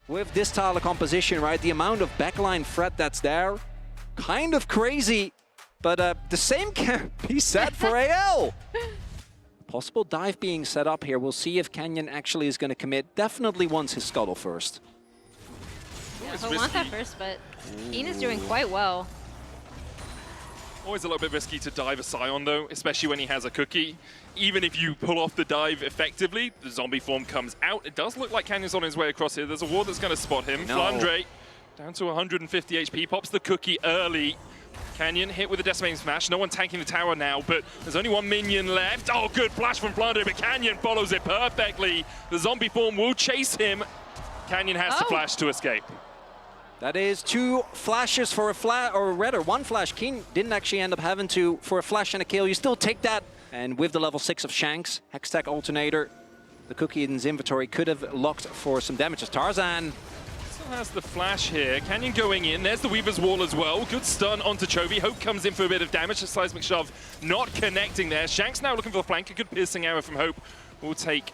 With this style of composition, right, the amount of backline threat that's there, kind of crazy, but the same can be said for AL. Possible dive being set up here. We'll see if Canyon actually is going to commit. Definitely wants his scuttle first. Yeah, he'll want that first, but Keen is doing quite well. Always a little bit risky to dive a Scion though, especially when he has a cookie. Even if you pull off the dive effectively, the zombie form comes out. It does look like Canyon's on his way across here. There's a ward that's going to spot him. No. Flandre down to 150 HP, pops the cookie early. Canyon hit with a decimating smash. No one tanking the tower now, but there's only one minion left. Oh, good flash from Flandre, but Canyon follows it perfectly. The zombie form will chase him. Canyon has to flash to escape. That is 2 flashes for a flash, or rather 1 flash. Keen didn't actually end up having to for a flash and a kill. You still take that. And with the level 6 of Shanks, Hextech Alternator, the cookie in his inventory could have locked for some damage as Tarzan. Still has the flash here. Canyon going in. There's the Weaver's Wall as well. Good stun onto Chovy. Hope comes in for a bit of damage. The seismic shove not connecting there. Shanks now looking for the flank. A good piercing arrow from Hope will take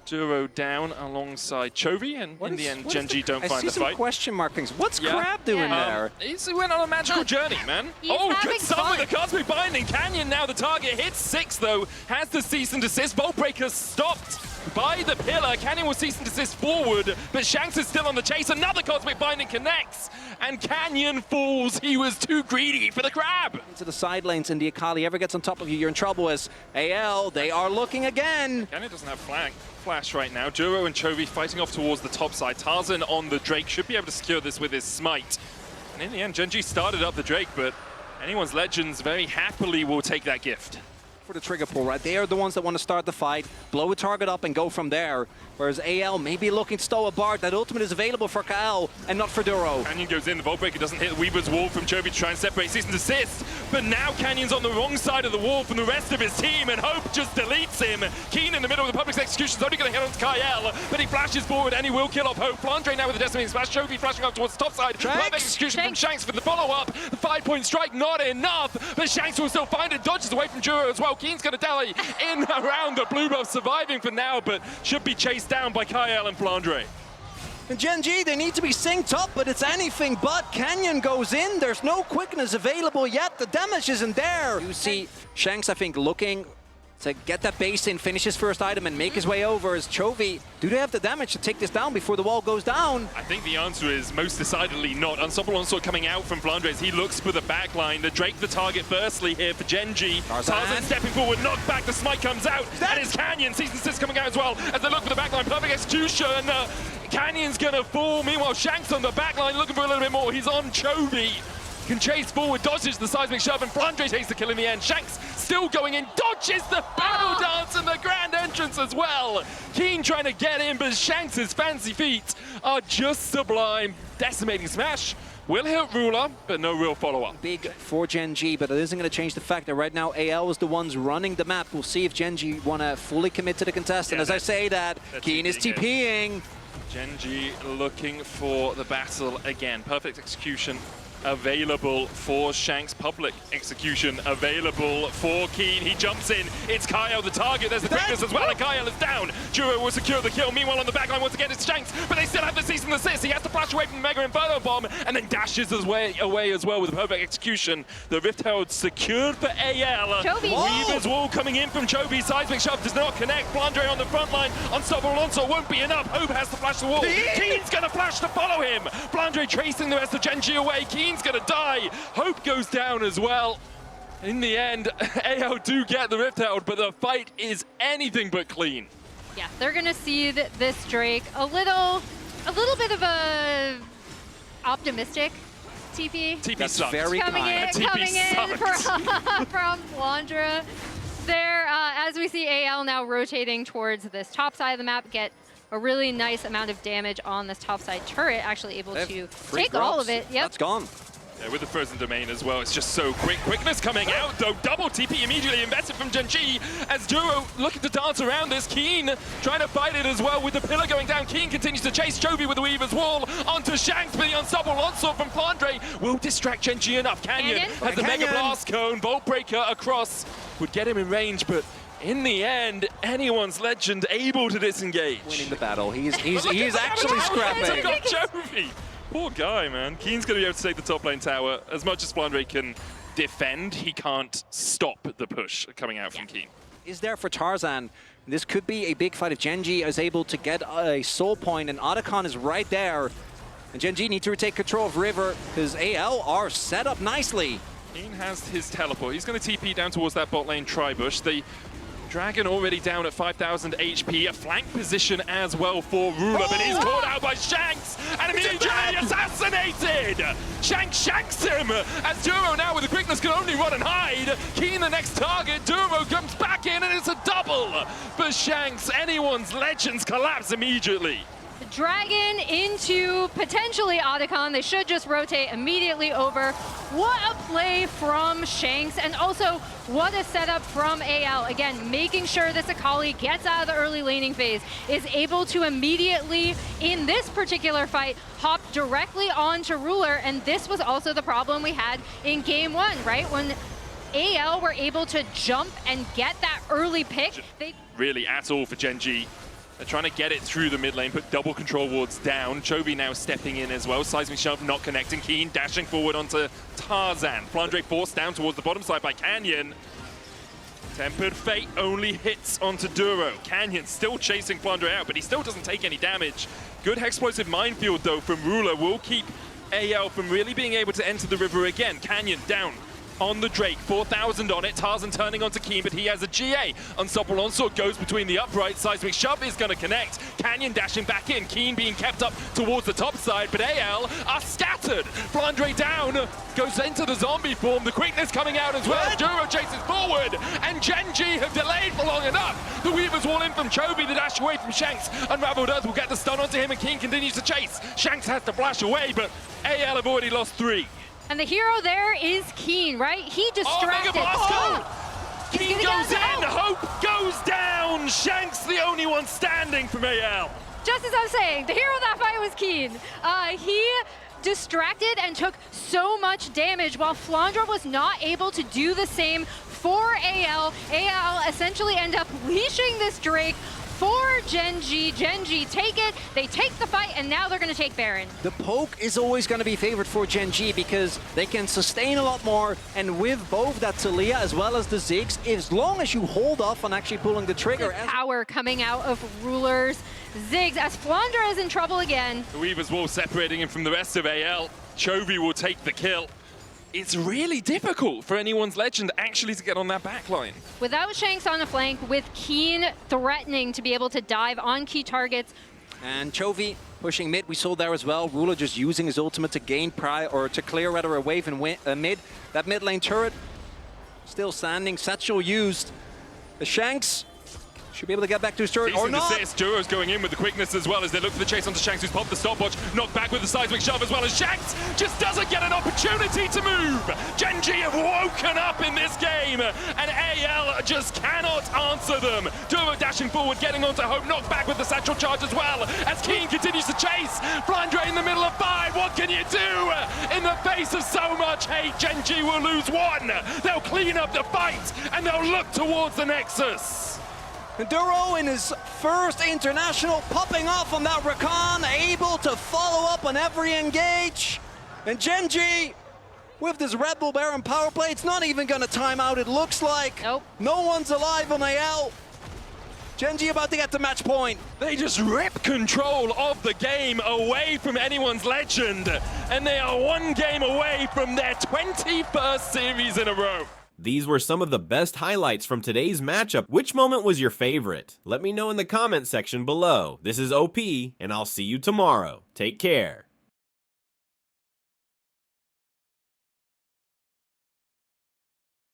Duro down alongside Chovy, and in the end, Gen.G don't find the fight. I see some question markings. What's Crab doing there? He went on a magical journey, man. Oh, good stun with the Cosmic Binding. Canyon now the target. Hits 6, though. Has the cease and desist. Bolt Breaker stopped by the pillar. Canyon will cease and desist forward, but Shanks is still on the chase. Another Cosmic Binding connects, and Canyon falls. He was too greedy for the Crab. Into the side lanes, and the Akali ever gets on top of you, you're in trouble as AL. They are looking again. Canyon doesn't have flash right now. Duro and Chovy fighting off towards the top side. Tarzan on the Drake should be able to secure this with his smite. And in the end, Gen.G started up the Drake, but anyone's Legends very happily will take that gift. For the trigger pull, right? They are the ones that want to start the fight, blow a target up and go from there. Whereas AL may be looking to stow a Bard. That ultimate is available for Kael and not for Duro. Canyon goes in, the Vault Breaker doesn't hit the Weaver's Wall from Chovy to try and separate cease and desist. But now Canyon's on the wrong side of the wall from the rest of his team, and Hope just deletes him. Keen in the middle of the public's execution is only going to hit onto Kael, but he flashes forward and he will kill off Hope. Flandre now with the decimating smash. Chovy flashing up towards the top side. Perfect execution from Shanks for the follow-up. The 5-point strike, not enough, but Shanks will still find it. Dodges away from Duro as well. Keen's going to dally in around the blue buff, surviving for now, but should be chased down by Kael and Flandre. And Gen.G, they need to be synced up, but it's anything but. Canyon goes in, there's no quickness available yet, the damage isn't there. You see Shanks, I think, looking to get that base in, finish his first item, and make his way over as Chovy. Do they have the damage to take this down before the wall goes down? I think the answer is most decidedly not. Unstoppable Onslaught coming out from Flandre as he looks for the backline. The Drake the target firstly here for Gen.G. Tarzan stepping forward, knocked back, the smite comes out. That is Canyon. Season 6 coming out as well as they look for the backline. Perfect execution. Canyon's gonna fall. Meanwhile, Shanks on the backline looking for a little bit more. He's on Chovy. Can chase forward, dodges the seismic shove, and Flandre takes the kill in the end. Shanks still going in, dodges the battle dance and the grand entrance as well. Keen trying to get in, but Shanks' fancy feet are just sublime. Decimating smash will hit Ruler, but no real follow-up. Big for Gen.G, but it isn't going to change the fact that right now AL is the ones running the map. We'll see if Gen.G want to fully commit to the contest. And as I say that, Keen is TPing. Gen.G looking for the battle again. Perfect execution available for Shanks. Public execution available for Keen. He jumps in. It's Kael the target. There's the quickness as well, and Kael is down. Duro will secure the kill. Meanwhile, on the backline, once again, it's Shanks, but they still have the cease and desist. He has to flash away from the Mega Inferno Bomb, and then dashes his way away as well with a perfect execution. The Rift Herald secured for AL. Weaver's Wall coming in from Chovy. Seismic shove does not connect. Flandre on the front line. Unstoppable Onslaught won't be enough. Hope has to flash the wall. Keen's going to flash to follow him. Flandre tracing the rest of Gen.G away. Keen's going to die. Hope goes down as well. In the end, AO do get the Rift Herald, but the fight is anything but clean. Yeah, they're gonna see this Drake a little bit of a optimistic TP. TP sucks. Very coming kind. in from Flandre. There, as we see AL now rotating towards this top side of the map, get a really nice amount of damage on this top side turret, actually able to take all of it. Yep. That's gone. Yeah, with the frozen domain as well, it's just so quick. Quickness coming out, though. Double TP immediately invested from Gen.G as Duro looking to dance around this. Keen trying to fight it as well with the pillar going down. Keen continues to chase Chovy with the Weaver's Wall onto Shanks, but the unstoppable onslaught from Flandre will distract Gen.G enough. Canyon has the Mega Blast Cone. Bolt Breaker across would get him in range, but In the end, anyone's legend able to disengage. Winning the battle. He's Took actually scrapping. out Chovy. Poor guy, man. Keen's going to be able to take the top lane tower. As much as Flandre can defend, he can't stop the push coming out from Keen. Is there for Tarzan. This could be a big fight if Gen.G is able to get a soul point, and Otacon is right there. And Gen.G need to retake control of River because AL are set up nicely. Keen has his teleport. He's going to TP down towards that bot lane tri-bush. The Dragon already down at 5,000 HP. A flank position as well for Ruler, but he's caught out by Shanks and immediately assassinated! Shanks him as Duro now with the quickness can only run and hide. Keen the next target. Duro comes back in and it's a double for Shanks. Anyone's legends collapse immediately. The Dragon into potentially Otacon. They should just rotate immediately over. What a play from Shanks, and also what a setup from AL. Again, making sure this Akali gets out of the early laning phase, is able to immediately, in this particular fight, hop directly onto Ruler, and this was also the problem we had in game one, right? When AL were able to jump and get that early pick. Really at all for Gen.G. They're trying to get it through the mid lane, put double control wards down. Chovy now stepping in as well. Seismic shove not connecting. Keen dashing forward onto Tarzan. Flandre forced down towards the bottom side by Canyon. Tempered Fate only hits onto Duro. Canyon still chasing Flandre out, but he still doesn't take any damage. Good Hexplosive Minefield though from Ruler will keep AL from really being able to enter the river again. Canyon down on the Drake, 4,000 on it. Tarzan turning onto Keen, but he has a GA. Unstoppable Onslaught goes between the uprights. Seismic Shove is going to connect. Canyon dashing back in. Keen being kept up towards the top side, but AL are scattered. Flandre down, goes into the zombie form. The quickness coming out as well. Duro chases forward, and Gen.G have delayed for long enough. The Weaver's Wall in from Chovy, the dash away from Shanks. Unraveled Earth will get the stun onto him, and Keen continues to chase. Shanks has to flash away, but AL have already lost 3. And the hero there is Keen, right? He distracted. Keen goes in, Hope goes down. Shanks the only one standing from AL. Just as I'm saying, the hero of that fight was Keen. He distracted and took so much damage while Flandre was not able to do the same for AL. AL essentially end up leashing this Drake for Gen.G. Gen.G take it, they take the fight, and now they're going to take Baron. The poke is always going to be favored for Gen.G because they can sustain a lot more, and with both that Talia as well as the Ziggs, as long as you hold off on actually pulling the trigger. The power coming out of Ruler's Ziggs as Flandre is in trouble again. The Weaver's Wall separating him from the rest of AL. Chovy will take the kill. It's really difficult for anyone's legend actually to get on that backline. Without Shanks on the flank, with Keen threatening to be able to dive on key targets. And Chovy pushing mid, we saw there as well. Ruler just using his ultimate to gain to clear rather a wave in mid. That mid lane turret still standing. Satchel used. The Shanks should be able to get back to his turret or not. Assist. Duro's going in with the quickness as well as they look for the chase onto Shanks, who's popped the stopwatch. Knocked back with the seismic shove as well as Shanks just doesn't get an opportunity to move. Gen.G have woken up in this game and AL just cannot answer them. Duro dashing forward, getting onto Hope, knocked back with the satchel charge as well as Keen continues to chase. Flandre in the middle of 5. What can you do? In the face of so much hate, Gen.G will lose 1. They'll clean up the fight and they'll look towards the Nexus. Duro in his first international popping off on that Rakan, able to follow up on every engage. And Gen.G with this Red Bull Baron power play, it's not even going to time out, it looks like. Nope. No one's alive on AL. Gen.G about to get to match point. They just rip control of the game away from anyone's legend, and they are 1 game away from their 21st series in a row. These were some of the best highlights from today's matchup. Which moment was your favorite? Let me know in the comment section below. This is OP, and I'll see you tomorrow. Take care.